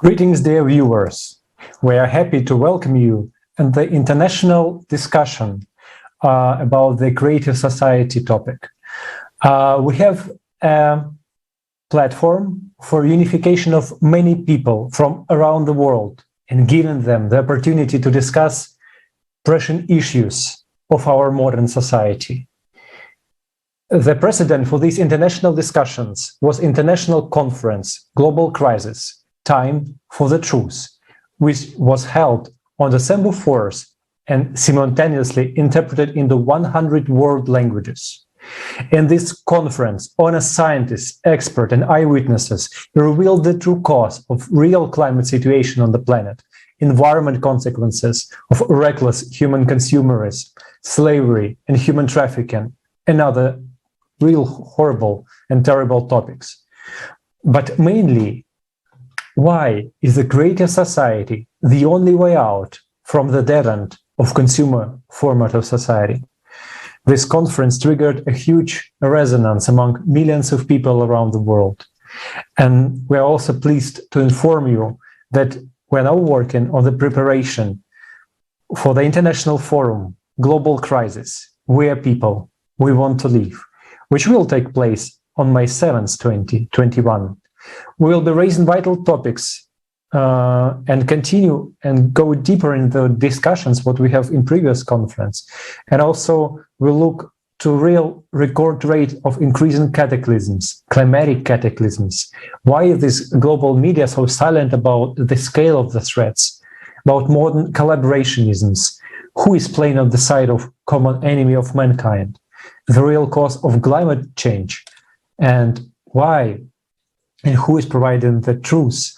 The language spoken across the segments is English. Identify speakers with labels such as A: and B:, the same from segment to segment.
A: Greetings, dear viewers. We are happy to welcome you in the international discussion about the creative society topic. We have a platform for unification of many people from around the world and giving them the opportunity to discuss pressing issues of our modern society. The precedent for these international discussions was International Conference, Global Crisis, Time for the Truth, which was held on December 4th and simultaneously interpreted into 100 world languages. In this conference, honest scientists, experts, and eyewitnesses revealed the true cause of real climate situation on the planet, environment consequences of reckless human consumerism, slavery, and human trafficking, and other real horrible and terrible topics. But mainly, why is the creative society the only way out from the dead end of consumer format of society? This conference triggered a huge resonance among millions of people around the world. And we're also pleased to inform you that we're now working on the preparation for the international forum, Global Crisis, Where People We Want to Live, which will take place on May 7th, 2021. We will be raising vital topics and continue and go deeper in the discussions what we have in previous conference. And also we'll look to real record rate of increasing cataclysms, climatic cataclysms. Why is this global media so silent about the scale of the threats, about modern collaborationisms? Who is playing on the side of common enemy of mankind? The real cause of climate change, and why and who is providing the truth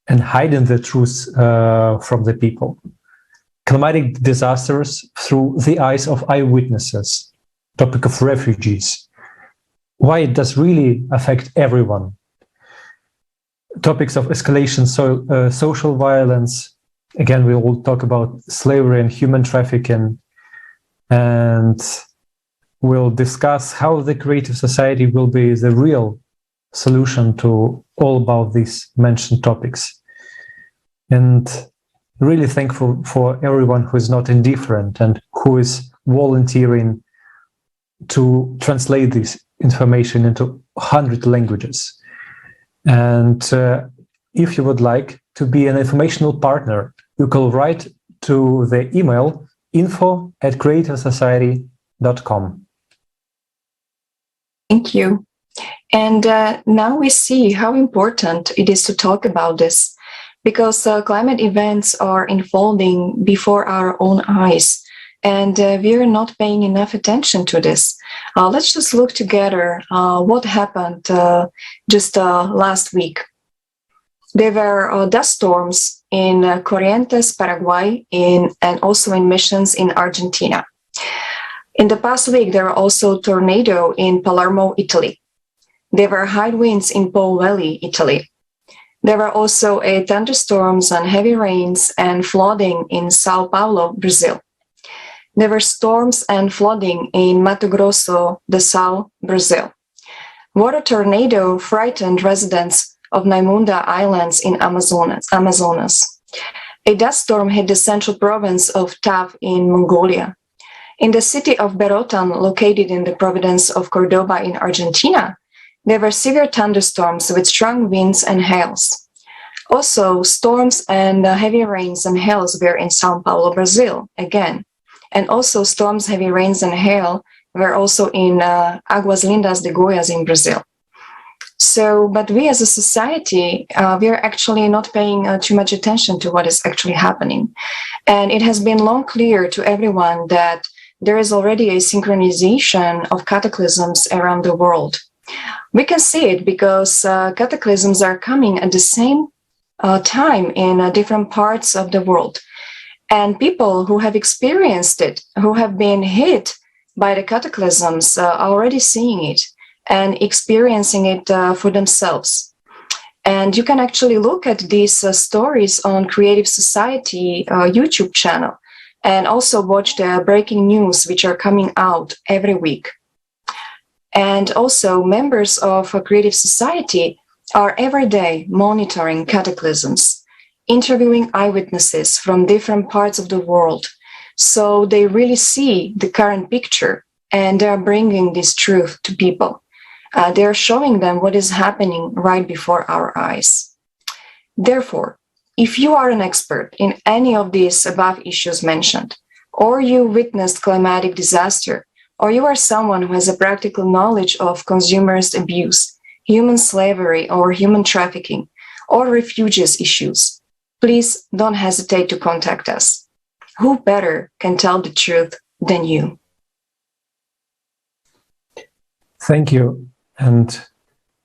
A: and hiding the truth from the people. Climatic disasters through the eyes of eyewitnesses, topic of refugees, why it does really affect everyone. Topics of escalation, social violence, again we will talk about slavery and human trafficking, and we'll discuss how the creative society will be the real solution to all about these mentioned topics. And really thankful for everyone who is not indifferent and who is volunteering to translate this information into 100 languages. And if you would like to be an informational partner, you can write to the email info@creativesociety.com.
B: Thank you. And now we see how important it is to talk about this, because climate events are unfolding before our own eyes, and we are not paying enough attention to this. Let's just look together what happened just last week. There were dust storms in Corrientes, Paraguay, and also in Missions in Argentina. In the past week, there were also tornadoes in Palermo, Italy. There were high winds in Po Valley, Italy. There were also thunderstorms and heavy rains and flooding in São Paulo, Brazil. There were storms and flooding in Mato Grosso do Sul, Brazil. Water tornado frightened residents of Naimunda Islands in Amazonas. A dust storm hit the central province of Tav in Mongolia. In the city of Berotan, located in the province of Cordoba in Argentina, there were severe thunderstorms with strong winds and hails. Also, storms and heavy rains and hails were in São Paulo, Brazil, again. And also storms, heavy rains and hail were also in Águas Lindas de Goiás in Brazil. So, but we as a society, we are actually not paying too much attention to what is actually happening. And it has been long clear to everyone that there is already a synchronization of cataclysms around the world. We can see it because cataclysms are coming at the same time in different parts of the world. And people who have experienced it, who have been hit by the cataclysms, are already seeing it and experiencing it for themselves. And you can actually look at these stories on Creative Society YouTube channel and also watch the breaking news which are coming out every week. And also members of a Creative Society are every day monitoring cataclysms, interviewing eyewitnesses from different parts of the world, so they really see the current picture and they are bringing this truth to people. They are showing them what is happening right before our eyes. Therefore, if you are an expert in any of these above issues mentioned, or you witnessed climatic disaster, or you are someone who has a practical knowledge of consumerist abuse, human slavery or human trafficking, or refugees issues, please don't hesitate to contact us. Who better can tell the truth than you?
A: Thank you. And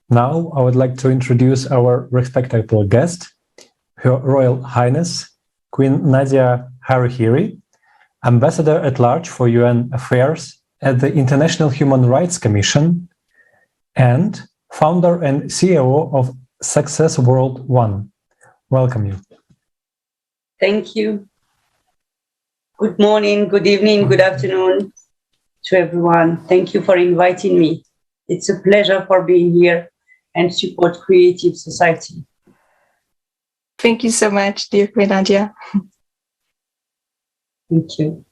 A: now I would like to introduce our respectable guest, Her Royal Highness, Queen Nadia Harihiri, Ambassador at Large for UN Affairs at the International Human Rights Commission, and founder and CEO of Success World One. Welcome you.
C: Thank you. Good morning, good evening, good afternoon to everyone. Thank you for inviting me. It's a pleasure for being here and support Creative Society.
B: Thank you so much, dear Queen Nadia.
C: Thank you.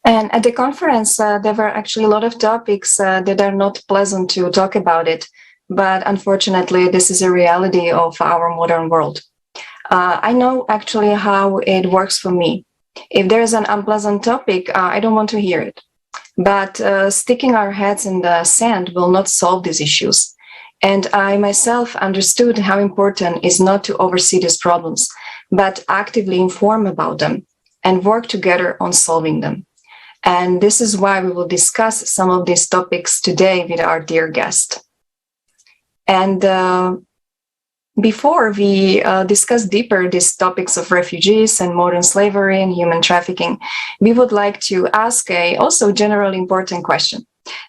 B: And at the conference, there were actually a lot of topics that are not pleasant to talk about it. But unfortunately, this is a reality of our modern world. I know actually how it works for me. If there is an unpleasant topic, I don't want to hear it. But sticking our heads in the sand will not solve these issues. And I myself understood how important is not to oversee these problems, but actively inform about them and work together on solving them. And this is why we will discuss some of these topics today with our dear guest. And before we discuss deeper these topics of refugees and modern slavery and human trafficking, we would like to ask a also generally important question.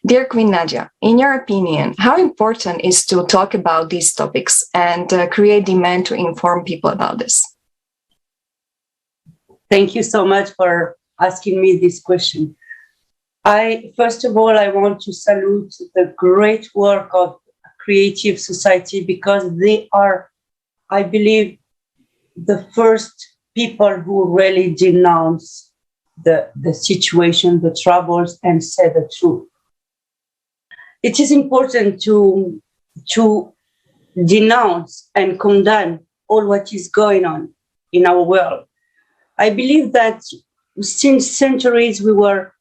B: Dear Queen Nadia, in your opinion, how important is to talk about these topics and create demand to inform people about this?
C: Thank you so much for asking me this question. First of all, I want to salute the great work of Creative Society because they are, I believe, the first people who really denounce the situation, the troubles, and say the truth. It is important to denounce and condemn all what is going on in our world. I believe that since centuries we were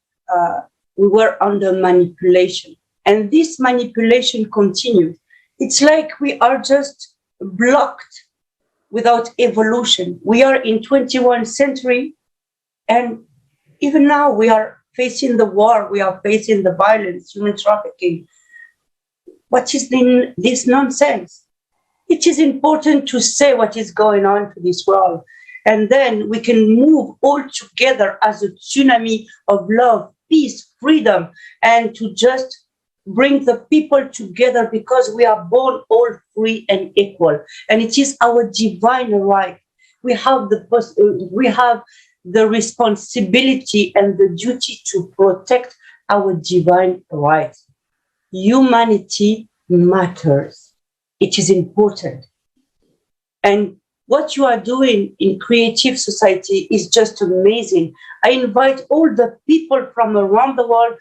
C: under manipulation. And this manipulation continues. It's like we are just blocked without evolution. We are in 21st century, and even now we are facing the war, we are facing the violence, human trafficking. What is this nonsense? It is important to say what is going on to this world, and then we can move all together as a tsunami of love, peace, freedom, and to just bring the people together because we are born all free and equal. And it is our divine right. We have the responsibility and the duty to protect our divine rights. Humanity matters. It is important. And what you are doing in Creative Society is just amazing. I invite all the people from around the world,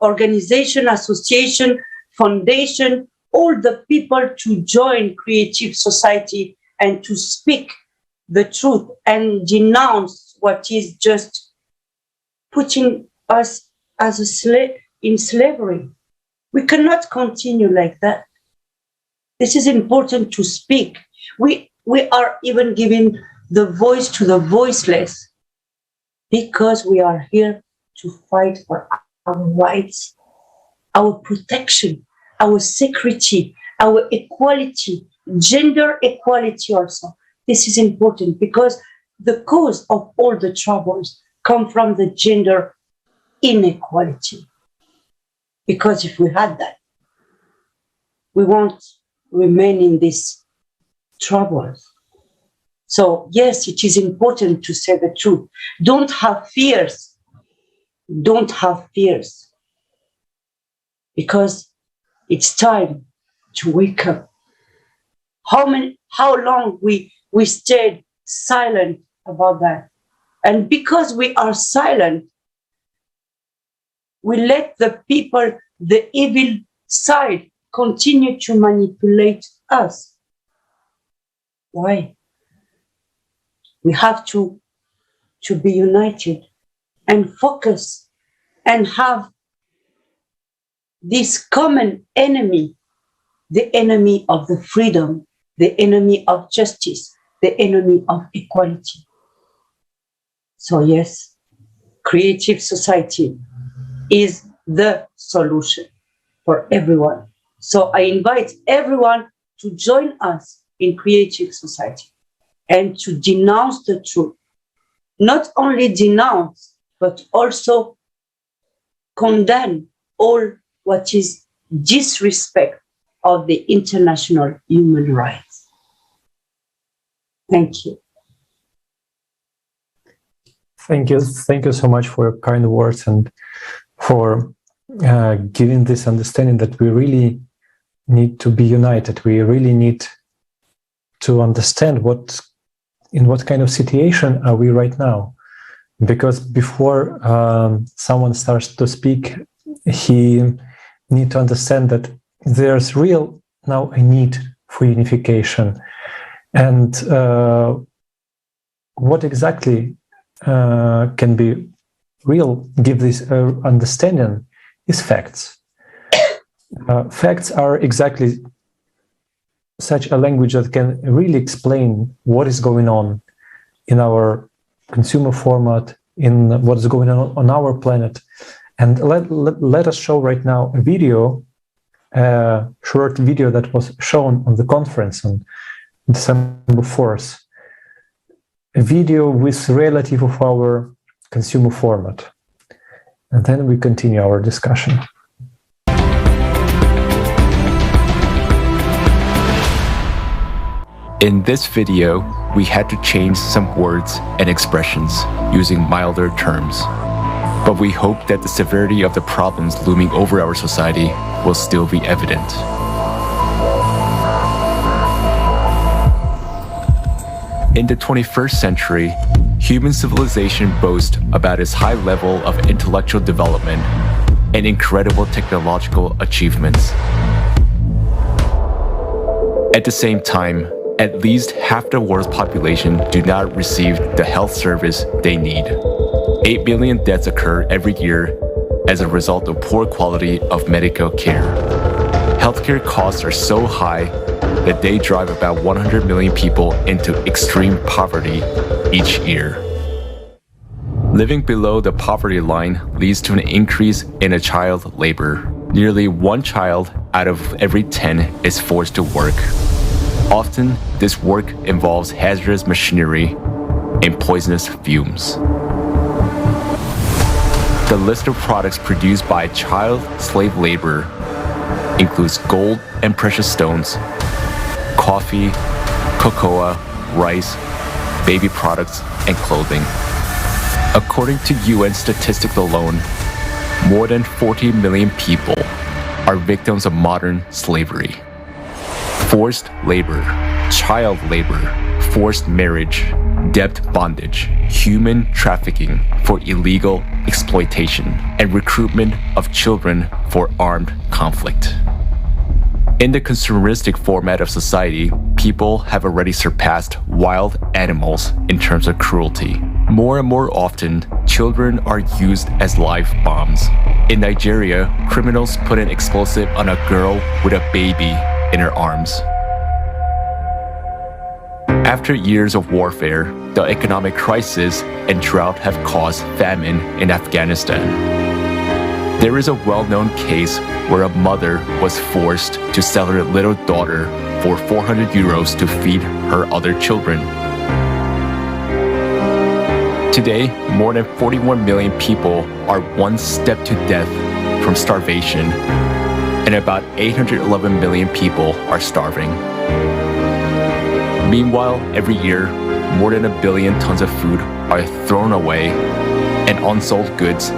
C: organization, association, foundation, all the people to join Creative Society and to speak the truth and denounce what is just putting us as in slavery. We cannot continue like that. This is important to speak. We are even giving the voice to the voiceless because we are here to fight for our rights, our protection, our security, our equality, gender equality also. This is important because the cause of all the troubles come from the gender inequality. Because if we had that, we won't remain in this troubles. So yes, it is important to say the truth. Don't have fears. Don't have fears. Because it's time to wake up how long we stayed silent about that. And because we are silent, we let the people, the evil side, continue to manipulate us. Why? We have to be united and focus and have this common enemy, the enemy of the freedom, the enemy of justice, the enemy of equality. So yes, creative society is the solution for everyone. So I invite everyone to join us in creative society and to denounce the truth. Not only denounce, but also condemn all what is disrespect of the international human rights. Thank you.
A: Thank you. Thank you so much for your kind words and for giving this understanding that we really need to be united. We really need to understand in what kind of situation are we right now. Because before someone starts to speak, he needs to understand that there's real now a need for unification. And what exactly can be real, give this understanding, is facts. Facts are exactly such a language that can really explain what is going on in our consumer format, in what is going on our planet. And let us show right now a video, a short video that was shown on the conference on December 4th. A video with relative of our consumer format. And then we continue our discussion.
D: In this video, we had to change some words and expressions using milder terms. But we hope that the severity of the problems looming over our society will still be evident. In the 21st century, human civilization boasts about its high level of intellectual development and incredible technological achievements. At the same time, at least half the world's population do not receive the health service they need. 8 billion deaths occur every year as a result of poor quality of medical care. Healthcare costs are so high that they drive about 100 million people into extreme poverty each year. Living below the poverty line leads to an increase in child labor. Nearly 1 child out of every 10 is forced to work. Often, this work involves hazardous machinery and poisonous fumes. The list of products produced by child slave labor includes gold and precious stones, coffee, cocoa, rice, baby products, and clothing. According to UN statistics alone, more than 40 million people are victims of modern slavery. Forced labor, child labor, forced marriage, debt bondage, human trafficking for illegal exploitation, and recruitment of children for armed conflict. In the consumeristic format of society, people have already surpassed wild animals in terms of cruelty. More and more often, children are used as live bombs. In Nigeria, criminals put an explosive on a girl with a baby in her arms. After years of warfare, the economic crisis and drought have caused famine in Afghanistan. There is a well-known case where a mother was forced to sell her little daughter for 400 euros to feed her other children. Today, more than 41 million people are one step to death from starvation, and about 811 million people are starving. Meanwhile, every year, more than 1 billion tons of food are thrown away, and unsold goods,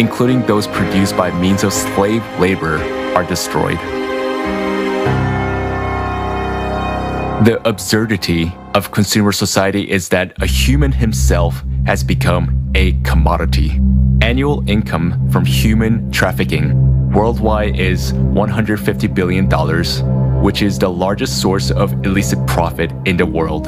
D: including those produced by means of slave labor, are destroyed. The absurdity of consumer society is that a human himself has become a commodity. Annual income from human trafficking worldwide is $150 billion, which is the largest source of illicit profit in the world.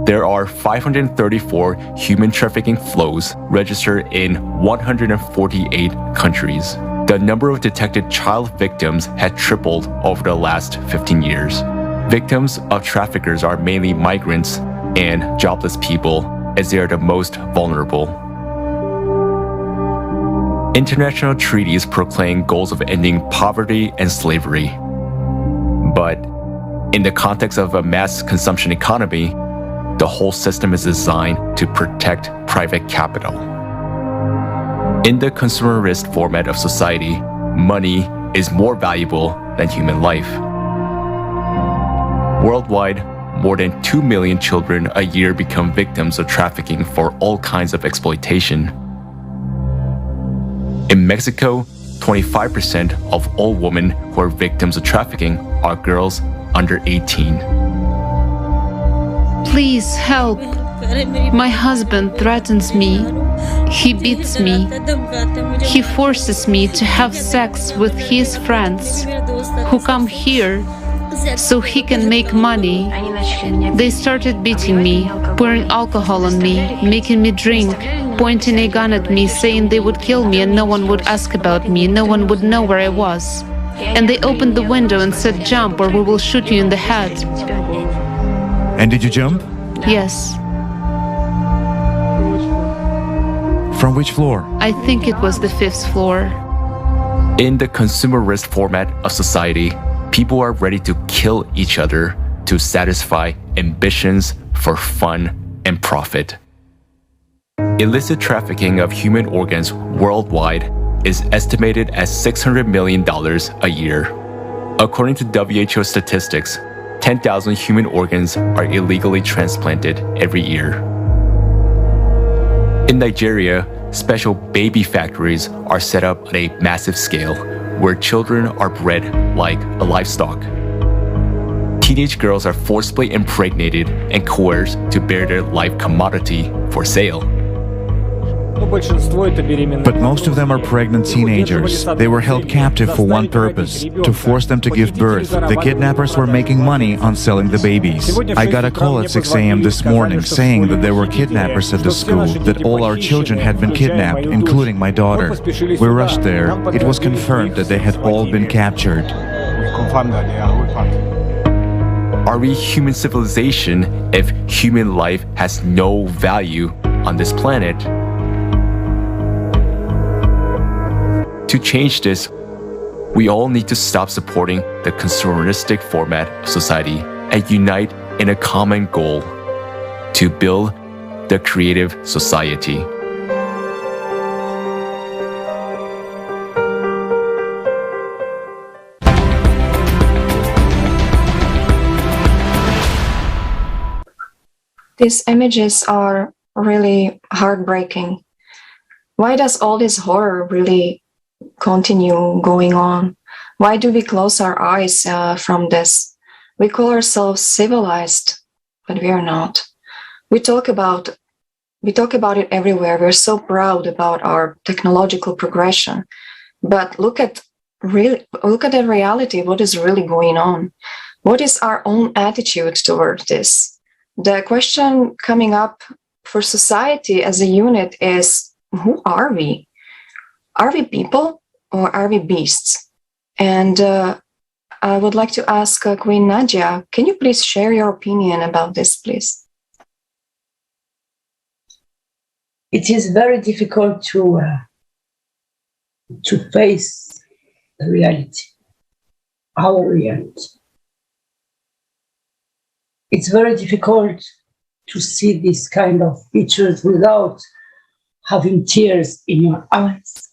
D: There are 534 human trafficking flows registered in 148 countries. The number of detected child victims has tripled over the last 15 years. Victims of traffickers are mainly migrants and jobless people, as they are the most vulnerable. International treaties proclaim goals of ending poverty and slavery. But in the context of a mass consumption economy, the whole system is designed to protect private capital. In the consumerist format of society, money is more valuable than human life. Worldwide, more than 2 million children a year become victims of trafficking for all kinds of exploitation. In Mexico, 25% of all women who are victims of trafficking are girls under 18.
E: Please help. My husband threatens me. He beats me. He forces me to have sex with his friends who come here so he can make money. They started beating me, pouring alcohol on me, making me drink, pointing a gun at me, saying they would kill me and no one would ask about me, no one would know where I was. And they opened the window and said, "Jump or we will shoot you in the head."
F: And did you jump?
E: Yes.
F: From which floor?
E: I think it was the 5th floor.
D: In the consumerist format of society, people are ready to kill each other to satisfy ambitions for fun and profit. Illicit trafficking of human organs worldwide is estimated at $600 million a year. According to WHO statistics, 10,000 human organs are illegally transplanted every year. In Nigeria, special baby factories are set up on a massive scale where children are bred like a livestock. Teenage girls are forcibly impregnated and coerced to bear their life commodity for sale.
F: But most of them are pregnant teenagers. They were held captive for one purpose, to force them to give birth. The kidnappers were making money on selling the babies. I got a call at 6 a.m. this morning saying that there were kidnappers at the school, that all our children had been kidnapped, including my daughter. We rushed there. It was confirmed that they had all been captured.
D: Are we human civilization if human life has no value on this planet? To change this, we all need to stop supporting the consumeristic format of society and unite in a common goal: to build the creative society.
B: These images are really heartbreaking. Why does all this horror really continue going on? Why do we close our eyes from this? We call ourselves civilized, but we are not. We talk about it everywhere. We're so proud about our technological progression, but look at the reality. What is really going on? What is our own attitude toward this? The question coming up for society as a unit is, who are we? Are we people or are we beasts? And I would like to ask Queen Nadia, can you please share your opinion about this, please?
C: It is very difficult to face the reality, our reality. It's very difficult to see this kind of pictures without having tears in your eyes.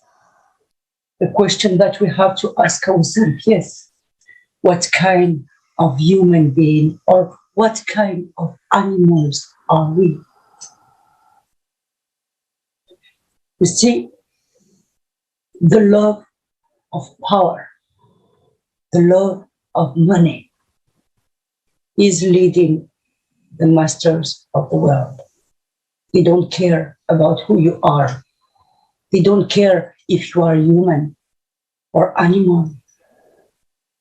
C: The question that we have to ask ourselves, yes, what kind of human being or what kind of animals are we? You see, the love of power, the love of money, is leading the masters of the world. They don't care about who you are. They don't care if you are human or animal.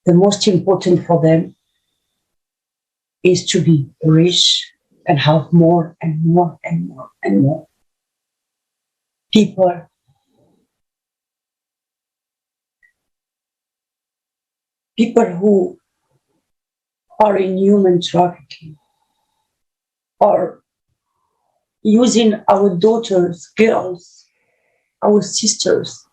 C: The most important for them is to be rich and have more and more and more and more. People who are in human trafficking are using our daughters, girls, our sisters,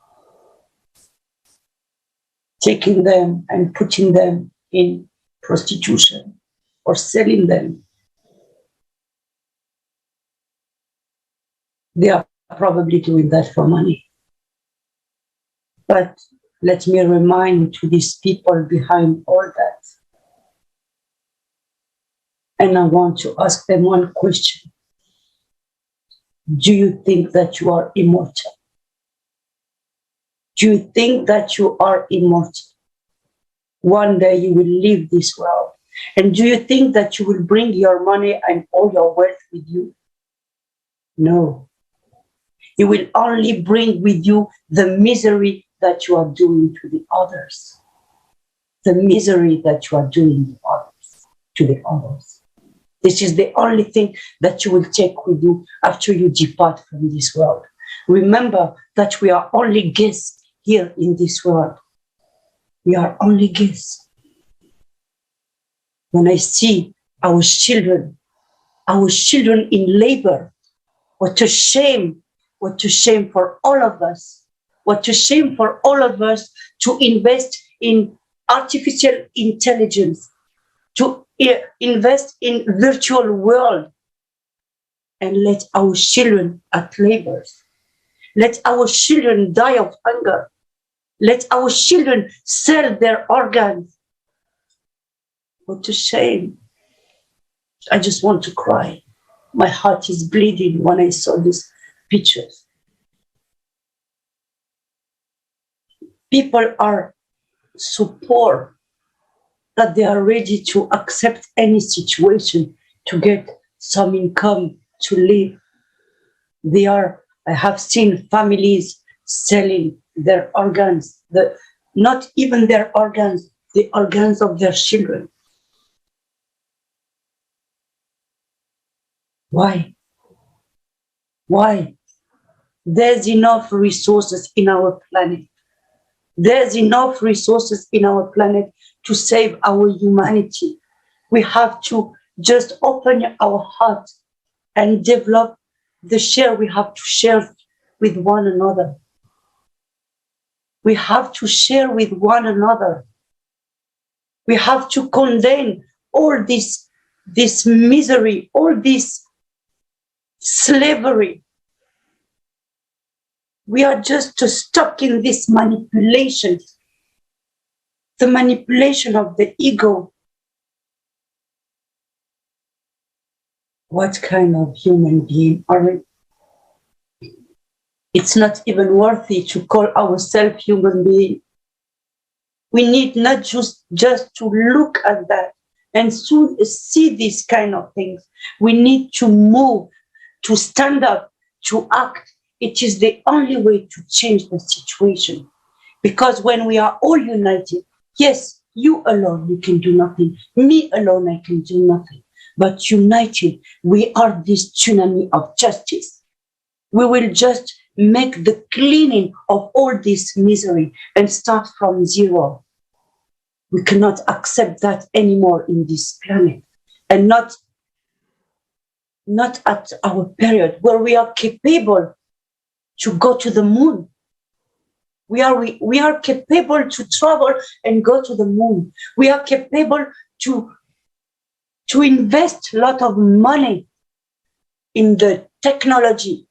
C: taking them and putting them in prostitution or selling them. They are probably doing that for money. But let me remind to these people behind all that. And I want to ask them one question. Do you think that you are immortal? Do you think that you are immortal? One day you will leave this world. And do you think that you will bring your money and all your wealth with you? No. You will only bring with you the misery that you are doing to the others. The misery that you are doing to the others. This is the only thing that you will take with you after you depart from this world. Remember that we are only guests here in this world. We are only guests. When I see our children in labor, what a shame for all of us. What a shame for all of us to invest in artificial intelligence, to invest in virtual world, and let our children at labor. Let our children die of hunger. Let our children sell their organs. What a shame. I just want to cry. My heart is bleeding when I saw these pictures. People are so poor that they are ready to accept any situation to get some income to live. I have seen families selling their organs, not even their organs, the organs of their children. Why? Why? There's enough resources in our planet. There's enough resources in our planet to save our humanity. We have to just open our heart and develop the share we have to share with one another. We have to share with one another. We have to condemn all this misery, all this slavery. We are just stuck in this manipulation, the manipulation of the ego. What kind of human being are we? It's not even worthy to call ourselves human being. We need not just to look at that and soon see these kind of things. We need to move, to stand up, to act. It is the only way to change the situation. Because when we are all united, yes, you alone, you can do nothing. Me alone, I can do nothing. But united, we are this tsunami of justice. We will just make the cleaning of all this misery and start from zero. We cannot accept that anymore in this planet. And not at our period where we are capable to go to the moon. We are capable to travel and go to the moon. We are capable to invest a lot of money in the technology.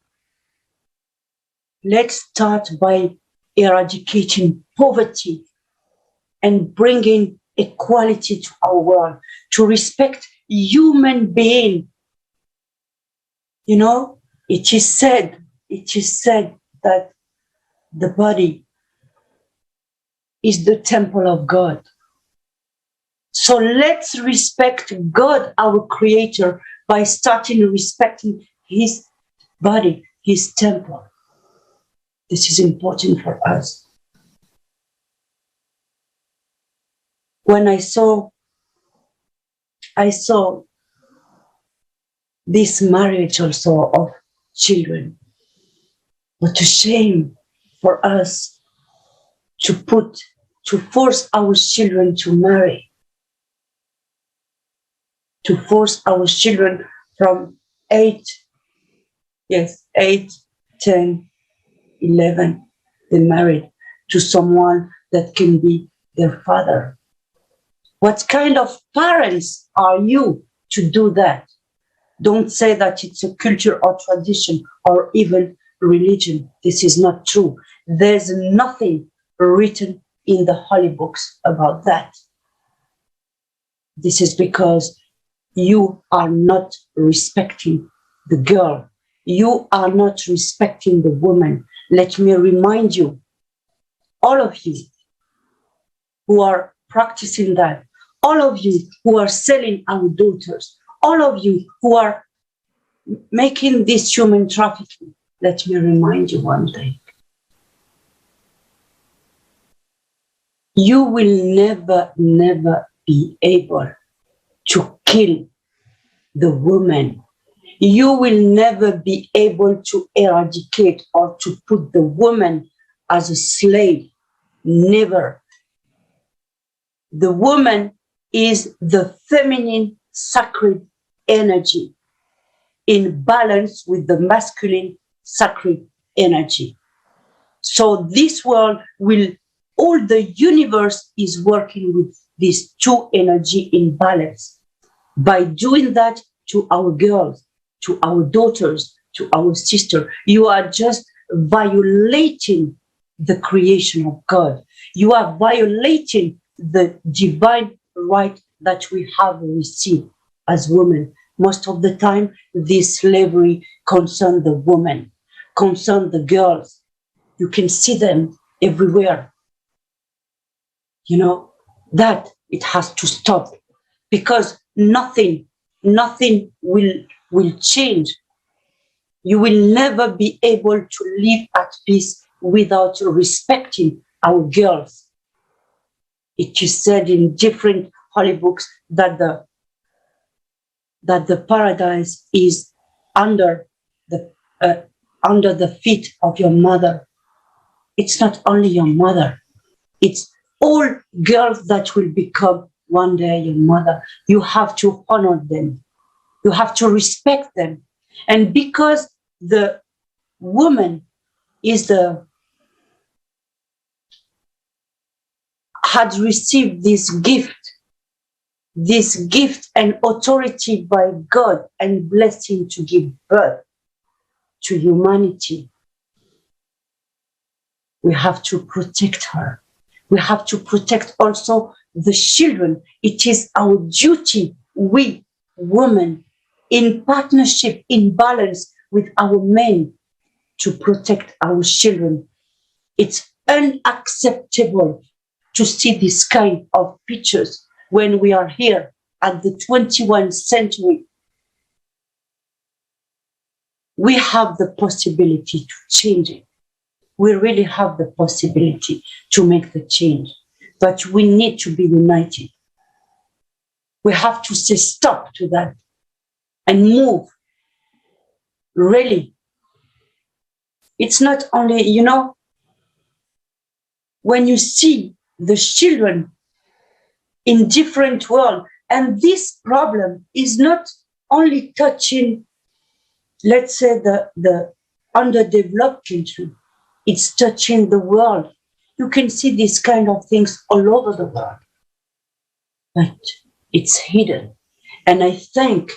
C: Let's start by eradicating poverty and bringing equality to our world, to respect human being. You know, it is said that the body is the temple of God. So let's respect God, our creator, by starting respecting his body, his temple. This is important for us. When I saw this marriage also of children, what a shame for us to force our children to marry, to force our children from 8, 10, 11, they married to someone that can be their father. What kind of parents are you to do that? Don't say that it's a culture or tradition or even religion. This is not true. There's nothing written in the holy books about that. This is because you are not respecting the girl. You are not respecting the woman. Let me remind you, all of you who are practicing that, all of you who are selling our daughters, all of you who are making this human trafficking, let me remind you one thing. You will never be able to kill the woman. You will never be able to eradicate or to put the woman as a slave. Never. The woman is the feminine sacred energy in balance with the masculine sacred energy. So this world all the universe is working with these two energy in balance. By doing that to our girls, to our daughters, to our sister, you are just violating the creation of God. You are violating the divine right that we have received as women. Most of the time, this slavery concerns the women, concerns the girls. You can see them everywhere. You know, that it has to stop, because nothing will change. You will never be able to live at peace without respecting our girls. It is said in different holy books that the paradise is under the feet of your mother. It's not only your mother, it's all girls that will become one day your mother. You have to honor them. You have to respect them. And because the woman had received this gift and authority by God and blessing to give birth to humanity, we have to protect her. We have to protect also the children. It is our duty, we women, in partnership, in balance with our men, to protect our children. It's unacceptable to see this kind of pictures when we are here at the 21st century. We have the possibility to change it. We really have the possibility to make the change, but we need to be united. We have to say stop to that and move. Really. It's not only, when you see the children in different worlds, and this problem is not only touching, let's say, the underdeveloped country, it's touching the world. You can see these kind of things all over the world, but it's hidden. And I thank,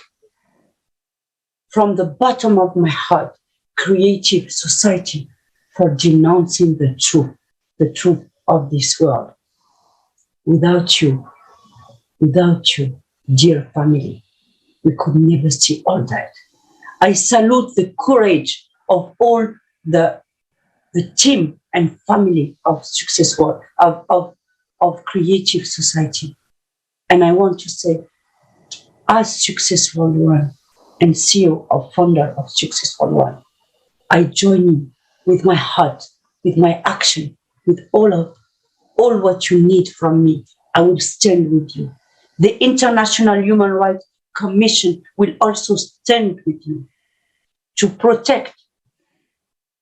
C: from the bottom of my heart, Creative Society for denouncing the truth of this world. Without you, dear family, we could never see all that. I salute the courage of all the team and family of Success World, of Creative Society. And I want to say, as Successful One and CEO or founder of Successful One, I join you with my heart, with my action, with all what you need from me. I will stand with you. The International Human Rights Commission will also stand with you to protect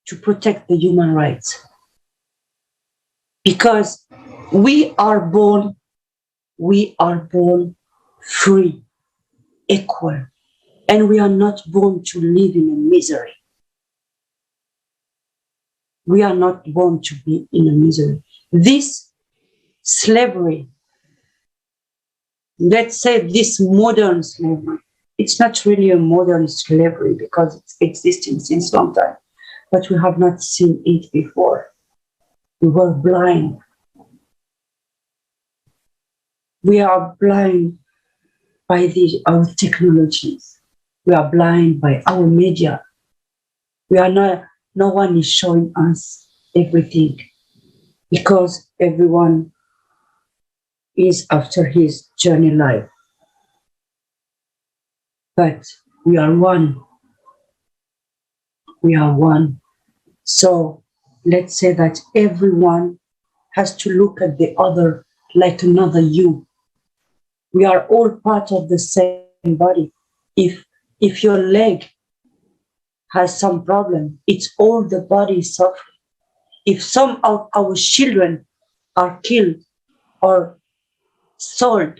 C: the human rights. Because we are born free, equal, and we are not born to live in a misery. We are not born to be in a misery. This slavery, let's say this modern slavery, it's not really a modern slavery because it's existing since a long time, but we have not seen it before. We were blind. We are blind by our technologies. We are blind by our media. No one is showing us everything because everyone is after his journey life. But we are one. We are one. So let's say that everyone has to look at the other like another you. We are all part of the same body. If your leg has some problem, it's all the body suffering. If some of our children are killed or sold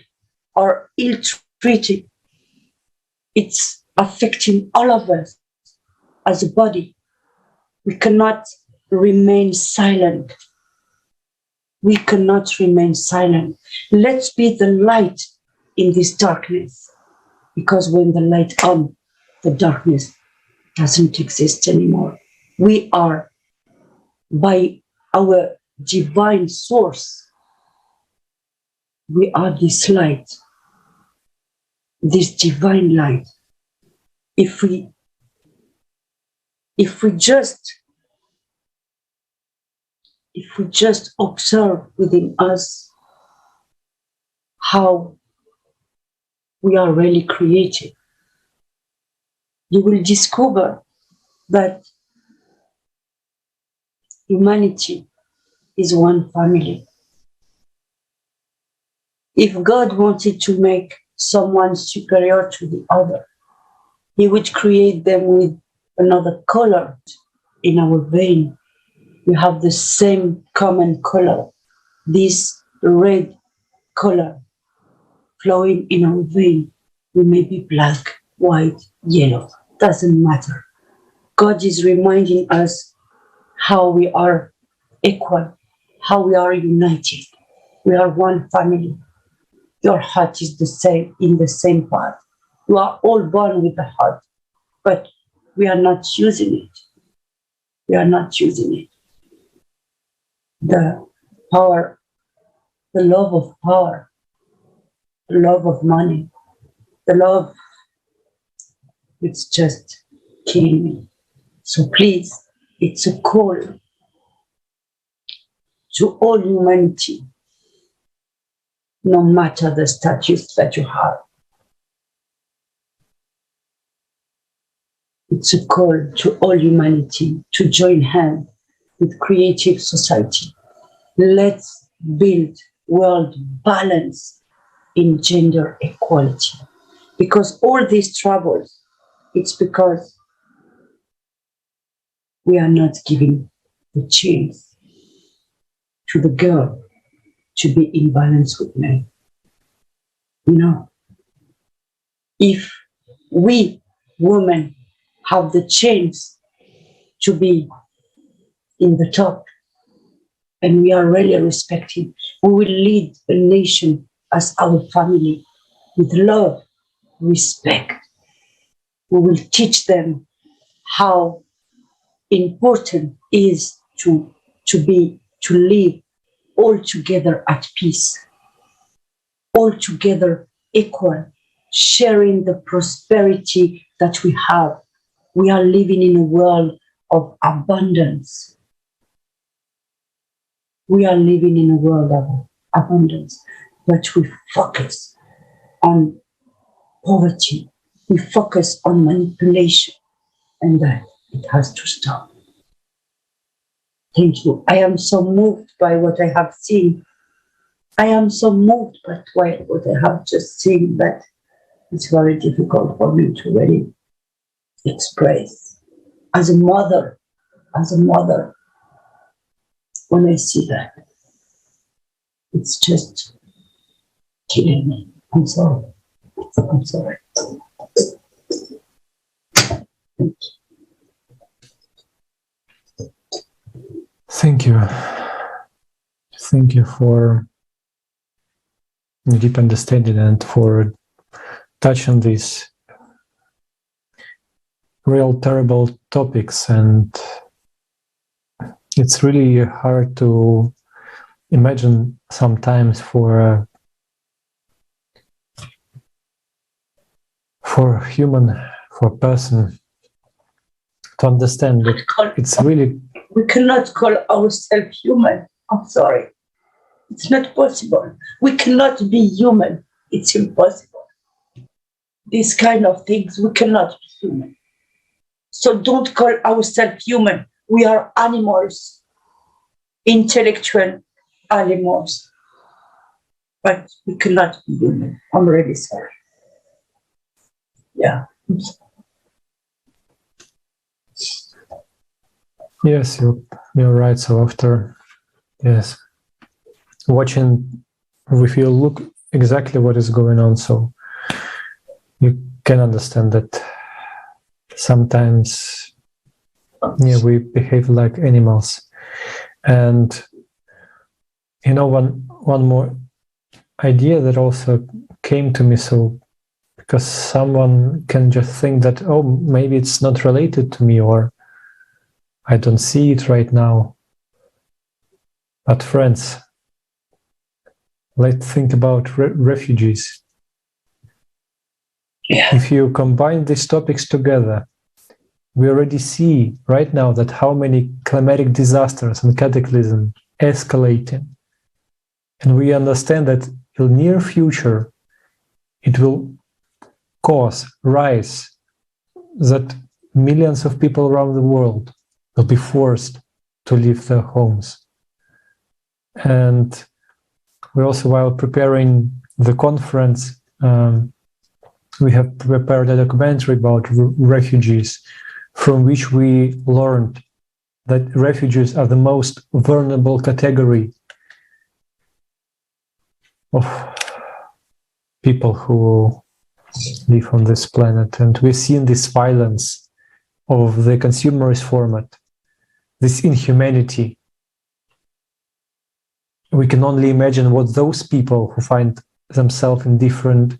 C: or ill-treated, it's affecting all of us as a body. We cannot remain silent. We cannot remain silent. Let's be the light in this darkness, because when the light comes, the darkness doesn't exist anymore. We are, by our divine source, we are this light, this divine light. If we just observe within us how we are really created, you will discover that humanity is one family. If God wanted to make someone superior to the other, He would create them with another color. In our vein, we have the same common color, this red color flowing in our vein. We may be black, white, yellow, doesn't matter. God is reminding us how we are equal, how we are united. We are one family. Your heart is the same, in the same path. You are all born with the heart, but we are not using it. We are not using it. The power, the love of power, the love of money, the love, it's just killing me. So please, it's a call to all humanity, no matter the status that you have. It's a call to all humanity to join hands with creative society. Let's build world balance in gender equality. Because all these troubles, it's because we are not giving the chance to the girl to be in balance with men. You know, if we women have the chance to be in the top and we are really respected, we will lead a nation as our family with love, respect. We will teach them how important is to live all together at peace, all together equal, sharing the prosperity that we have. We are living in a world of abundance. We are living in a world of abundance, but we focus on poverty. We focus on manipulation, and that it has to stop. Thank you. I am so moved by what I have seen. I am so moved by what I have just seen that it's very difficult for me to really express. As a mother, when I see that, it's just killing me. I'm sorry. I'm sorry.
A: Thank you. Thank you for deep understanding and for touching these real terrible topics. And it's really hard to imagine sometimes for a person to understand that it's really...
C: We cannot call ourselves human. I'm sorry. It's not possible. We cannot be human. It's impossible. These kind of things, we cannot be human. So don't call ourselves human. We are animals, intellectual animals. But we cannot be human. I'm really sorry. Yeah.
A: Yes, you're right. So after, yes, watching, we feel, look exactly what is going on. So you can understand that sometimes, yeah, we behave like animals. And you know, one more idea that also came to me. So because someone can just think that, oh, maybe it's not related to me, or I don't see it right now. But friends, let's think about refugees.
C: Yeah.
A: If you combine these topics together, we already see right now that how many climatic disasters and cataclysms escalating. And we understand that in the near future, it will rise that millions of people around the world will be forced to leave their homes. And we also, while preparing the conference, we have prepared a documentary about refugees, from which we learned that refugees are the most vulnerable category of people who live on this planet. And we've seen this violence of the consumerist format, this inhumanity. We can only imagine what those people who find themselves in different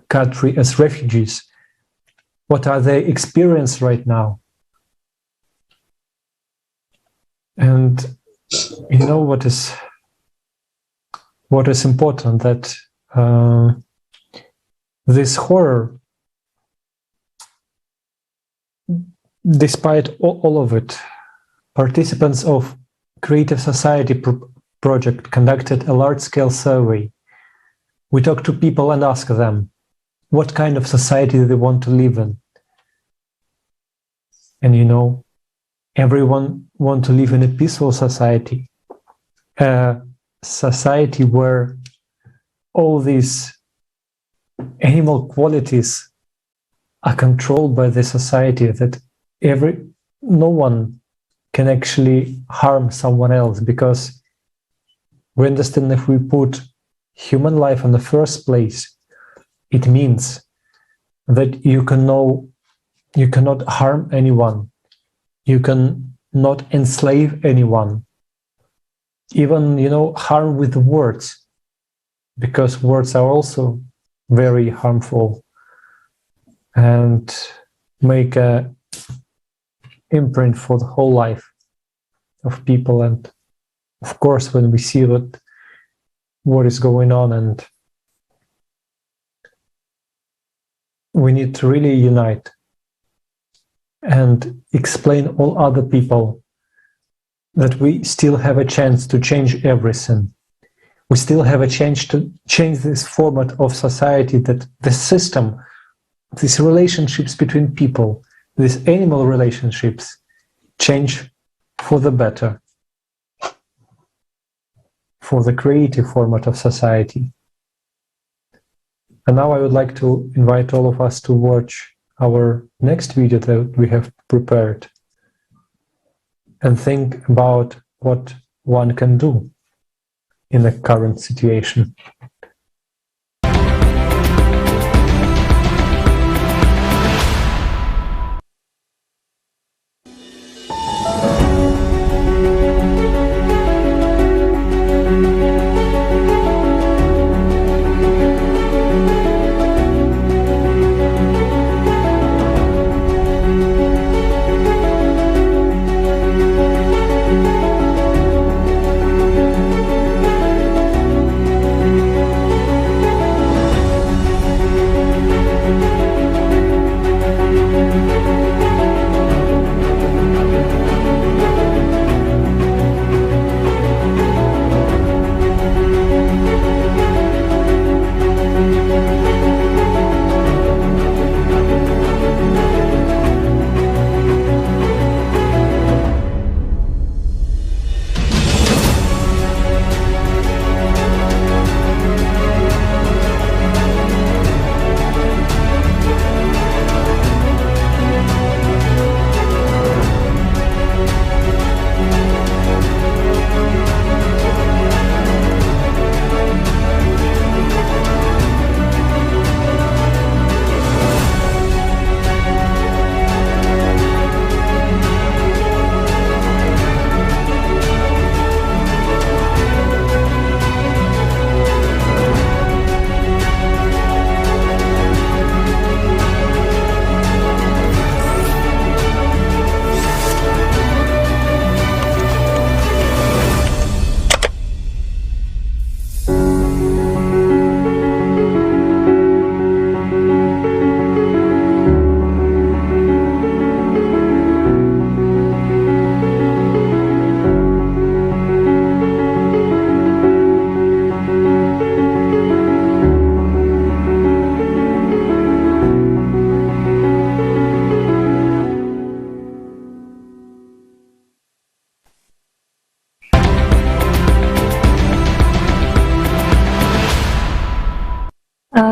A: countries as refugees, what are they experience right now? And you know what is important, that this horror, despite all of it, participants of Creative Society project conducted a large-scale survey. We talked to people and asked them what kind of society they want to live in. And you know, everyone wants to live in a peaceful society, a society where all these animal qualities are controlled by the society, that no one can actually harm someone else, because we understand if we put human life in the first place, it means that you cannot harm anyone, you can not enslave anyone, even, you know, harm with words, because words are also very harmful and make a imprint for the whole life of people. And of course, when we see what is going on, and we need to really unite and explain all other people that we still have a chance to change everything. we still have a chance to change this format of society, that the system, these relationships between people, these animal relationships, change for the better, for the creative format of society. And now I would like to invite all of us to watch our next video that we have prepared and think about what one can do in the current situation.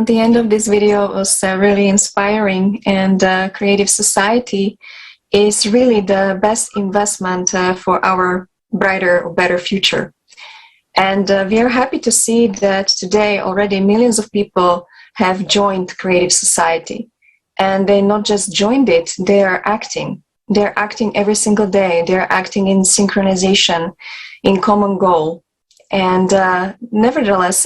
B: The end of this video was really inspiring, and creative society is really the best investment for our brighter or better future. And we are happy to see that today already millions of people have joined creative society. And they not just joined it, they are acting. They're acting every single day. They're acting in synchronization, in common goal. And nevertheless,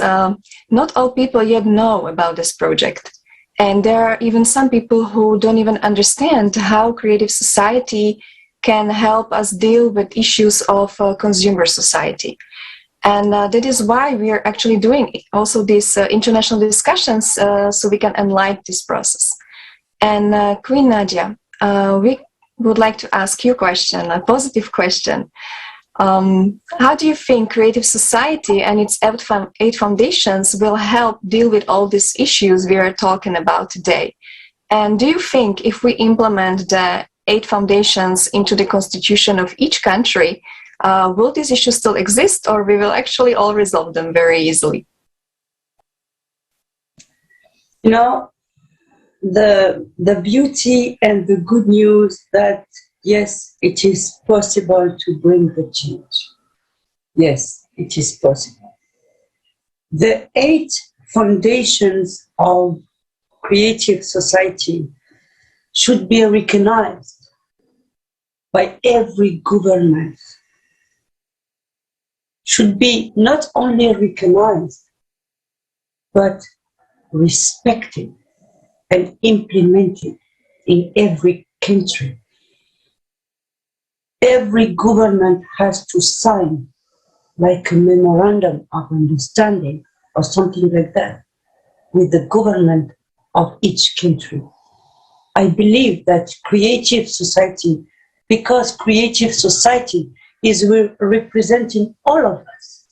B: not all people yet know about this project. And there are even some people who don't even understand how creative society can help us deal with issues of consumer society. And that is why we are actually doing also these international discussions so we can enlighten this process. And Queen Nadia, we would like to ask you a question, a positive question. How do you think creative society and its 8 foundations will help deal with all these issues we are talking about today? And do you think if we implement the 8 foundations into the constitution of each country, will these issues still exist, or we will actually all resolve them very easily?
C: You know, the beauty and the good news that yes, it is possible to bring the change. Yes, it is possible. The 8 foundations of creative society should be recognized by every government. Should be not only recognized, but respected and implemented in every country. Every government has to sign like a memorandum of understanding or something like that with the government of each country. I believe that creative society, because creative society is representing all of us,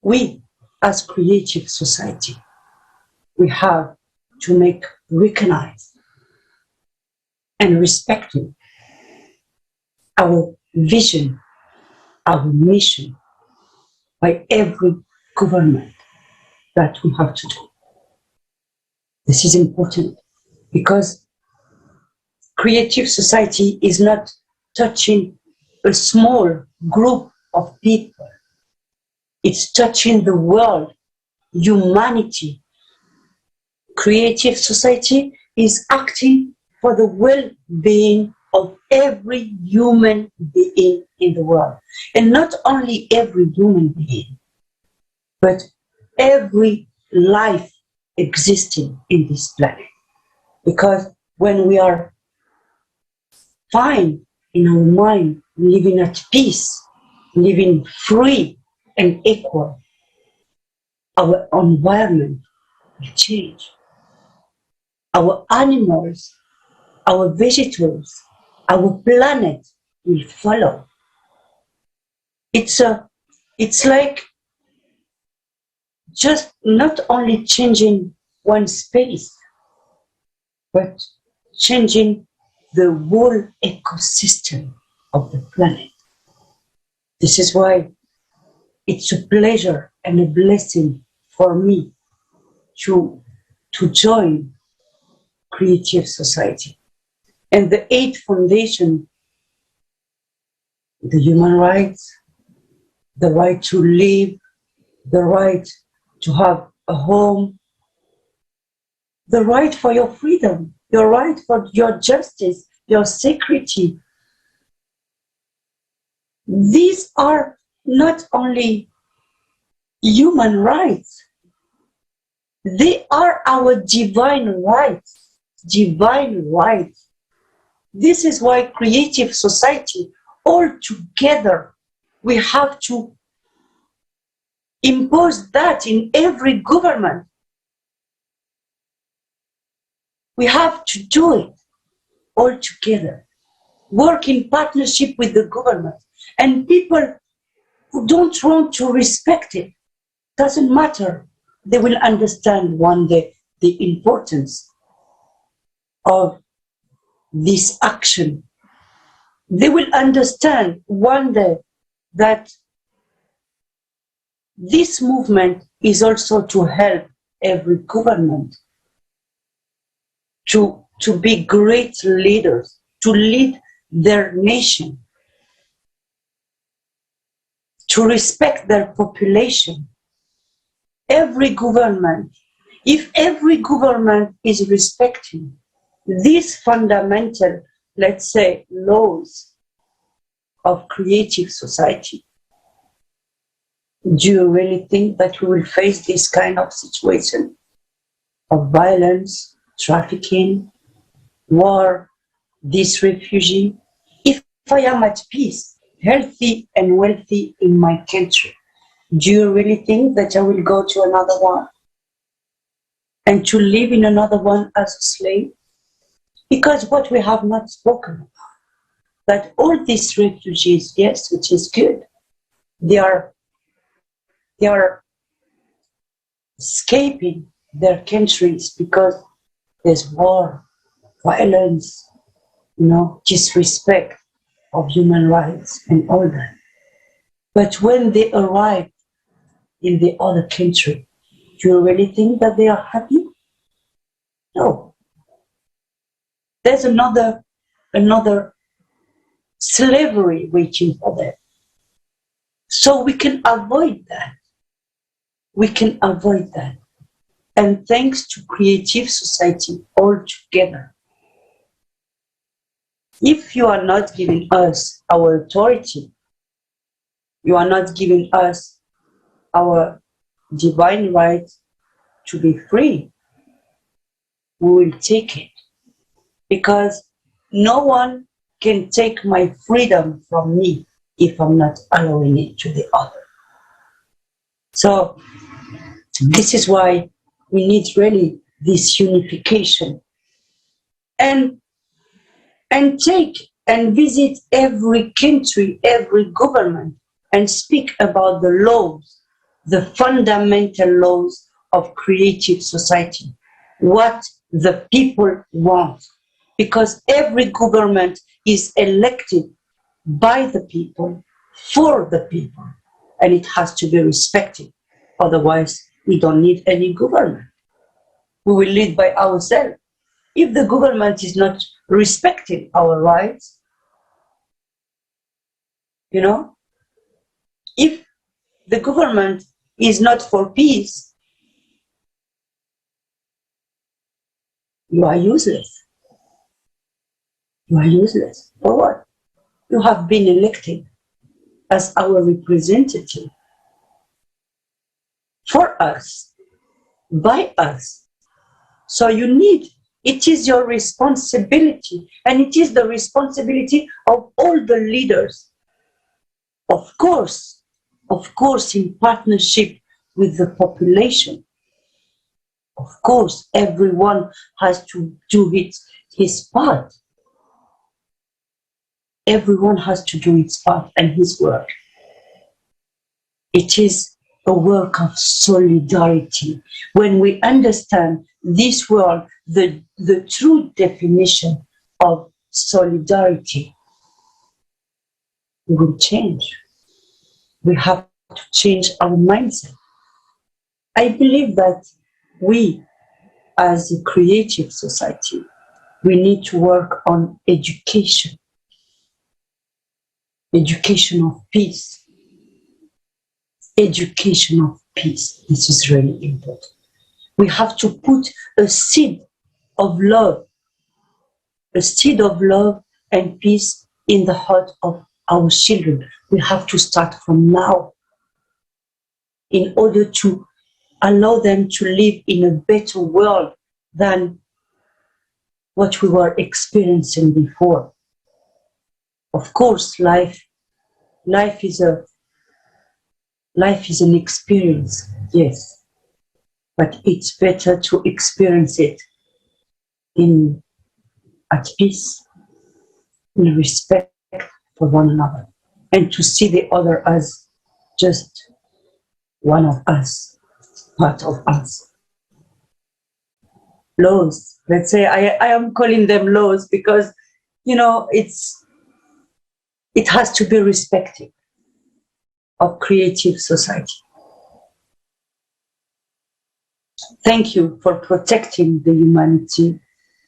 C: we, as creative society, we have to make recognize and respecting our vision, our mission by every government that we have to do. This is important because creative society is not touching a small group of people. It's touching the world, humanity. Creative society is acting for the well-being of every human being in the world. And not only every human being, but every life existing in this planet. Because when we are fine in our mind, living at peace, living free and equal, our environment will change. Our animals, our vegetables, our planet will follow. It's like just not only changing one space, but changing the whole ecosystem of the planet. This is why it's a pleasure and a blessing for me to join creative society. And the 8 foundation, the human rights, the right to live, the right to have a home, the right for your freedom, your right for your justice, your security. These are not only human rights, they are our divine rights, divine rights. This is why creative society, all together, we have to impose that in every government. We have to do it all together, work in partnership with the government. And people who don't want to respect it, doesn't matter. They will understand one day the importance of this action. They will understand one day that this movement is also to help every government to be great leaders, to lead their nation, to respect their population. Every government, if every government is respecting these fundamental, let's say, laws of creative society, do you really think that we will face this kind of situation of violence, trafficking, war, this refugee? If I am at peace, healthy and wealthy in my country, do you really think that I will go to another one and to live in another one as a slave? Because what we have not spoken about, that all these refugees, yes, which is good, they are escaping their countries because there's war, violence, disrespect of human rights and all that. But when they arrive in the other country, do you really think that they are happy? No. There's another slavery waiting for them. So we can avoid that. We can avoid that. And thanks to creative society all together. If you are not giving us our authority, you are not giving us our divine right to be free, we will take it. Because no one can take my freedom from me if I'm not allowing it to the other. So this is why we need really this unification. And take and visit every country, every government, and speak about the laws the fundamental laws of creative society, what the people want, because every government is elected by the people, for the people, and it has to be respected. Otherwise, we don't need any government. We will lead by ourselves. If the government is not respecting our rights, you know, if the government is not for peace, you are useless. You are useless. For what? You have been elected as our representative for us, by us. So you need, it is your responsibility, and it is the responsibility of all the leaders. Of course, in partnership with the population. Of course, everyone has to do his part. Everyone has to do its part and his work. It is a work of solidarity. When we understand this world, the true definition of solidarity, we will change. We have to change our mindset. I believe that we, as a creative society, we need to work on education. Education of peace. Education of peace. This is really important. We have to put a seed of love and peace in the heart of our children. We have to start from now in order to allow them to live in a better world than what we were experiencing before. Of course, life is an experience, yes, but it's better to experience it at peace, in respect for one another, and to see the other as just one of us, part of us. Laws, let's say, I am calling them laws because, you know, it has to be respected of creative society. Thank you for protecting the humanity.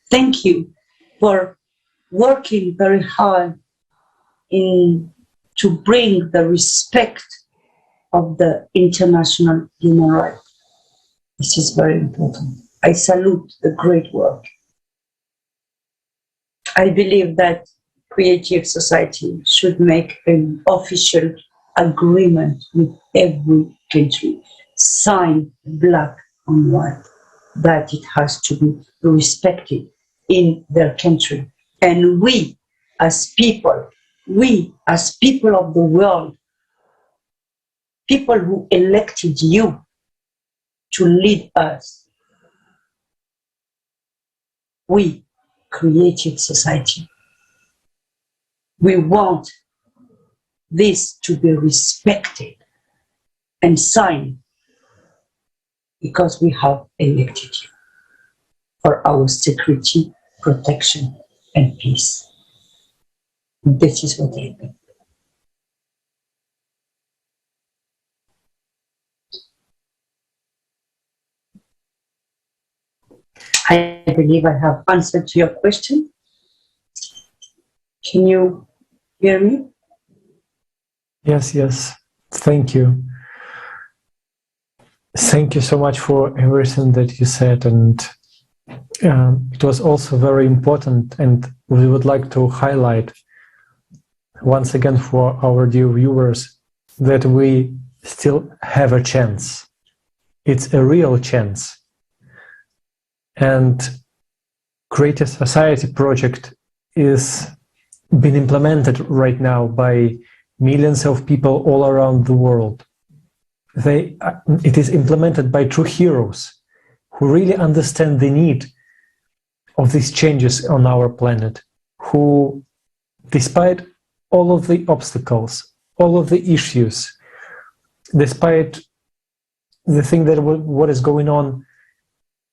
C: Thank you for working very hard to bring the respect of the international human rights. This is very important. I salute the great work. I believe that creative society should make an official agreement with every country, sign black on white, that it has to be respected in their country. And we as people of the world, people who elected you to lead us, we, creative society, we want this to be respected and signed because we have elected you for our security, protection, and peace. This is what I think. I believe I have answered to your question. Can you hear me?
A: Yes. Thank you. Thank you so much for everything that you said, and it was also very important, and we would like to highlight once again for our dear viewers that we still have a chance. It's a real chance. And Creative Society project is being implemented right now by millions of people all around the world. It is implemented by true heroes who really understand the need of these changes on our planet, who, despite all of the obstacles, all of the issues, despite the thing that what is going on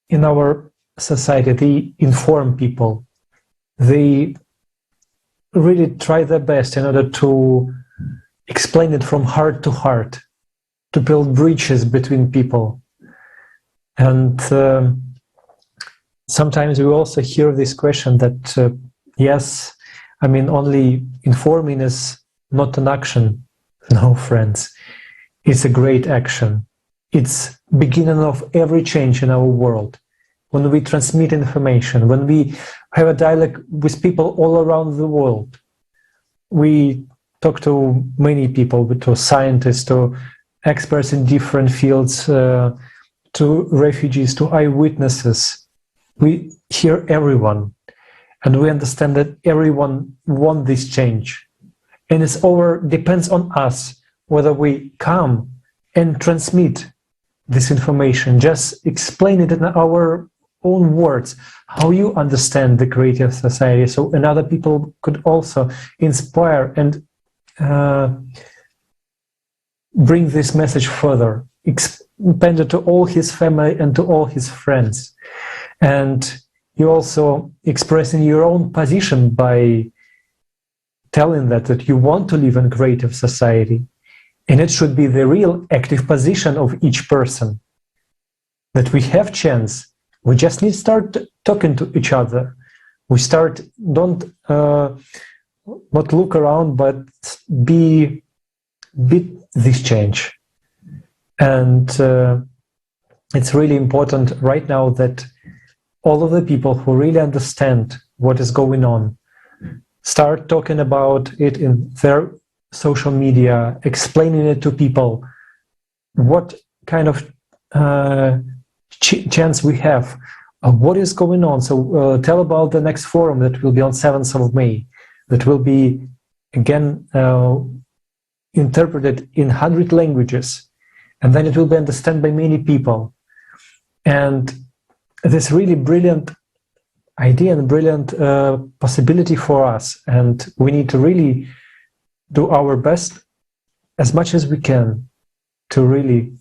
A: in our society, they inform people. They really try their best in order to explain it from heart to heart, to build bridges between people. And sometimes we also hear this question that, yes, I mean, only informing is not an action. No, friends, it's a great action. It's beginning of every change in our world. When we transmit information, when we have a dialogue with people all around the world, we talk to many people, to scientists, to experts in different fields, to refugees, to eyewitnesses. We hear everyone, and we understand that everyone wants this change. And it's depends on us whether we come and transmit this information, just explain it in our own words, how you understand the creative society, so another people could also inspire and bring this message further, expand it to all his family and to all his friends. And you also expressing your own position by telling that you want to live in creative society. And it should be the real active position of each person, that we have chance. We just need to start talking to each other. We don't not look around, but be this change. And it's really important right now that all of the people who really understand what is going on start talking about it in their social media, explaining it to people, what kind of chance we have, what is going on. So tell about the next forum that will be on 7th of May, that will be, again, interpreted in 100 languages, and then it will be understood by many people. And this really brilliant idea and brilliant possibility for us, and we need to really do our best as much as we can to really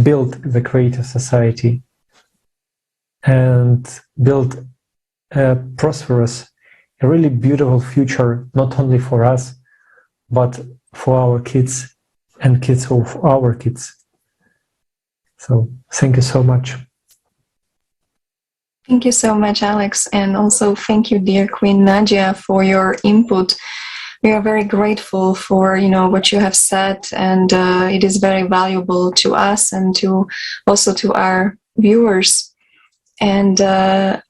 A: build the creative society and build a prosperous, a really beautiful future, not only for us, but for our kids and kids of our kids. So thank you so much.
B: Thank you so much, Alex. And also thank you, dear Queen Nadia, for your input. We are very grateful for, what you have said, and it is very valuable to us and also to our viewers. And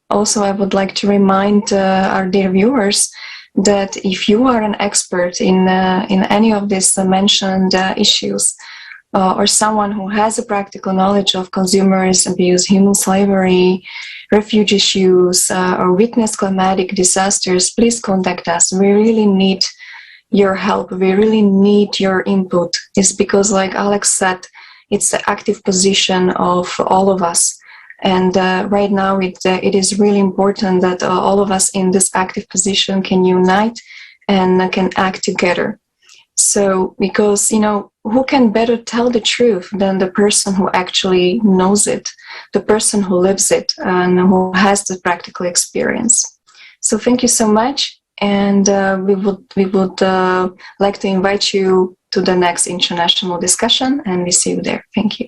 B: also I would like to remind our dear viewers that if you are an expert in any of these mentioned issues, or someone who has a practical knowledge of consumerism, abuse, human slavery, refugee issues, or witness climatic disasters, please contact us. We really need your help. We really need your input. It's because, like Alex said, it's the active position of all of us. And right now it is really important that all of us in this active position can unite and can act together. So, because, who can better tell the truth than the person who actually knows it, the person who lives it, and who has the practical experience. So thank you so much. And we would like to invite you to the next international discussion, and we see you there. Thank you.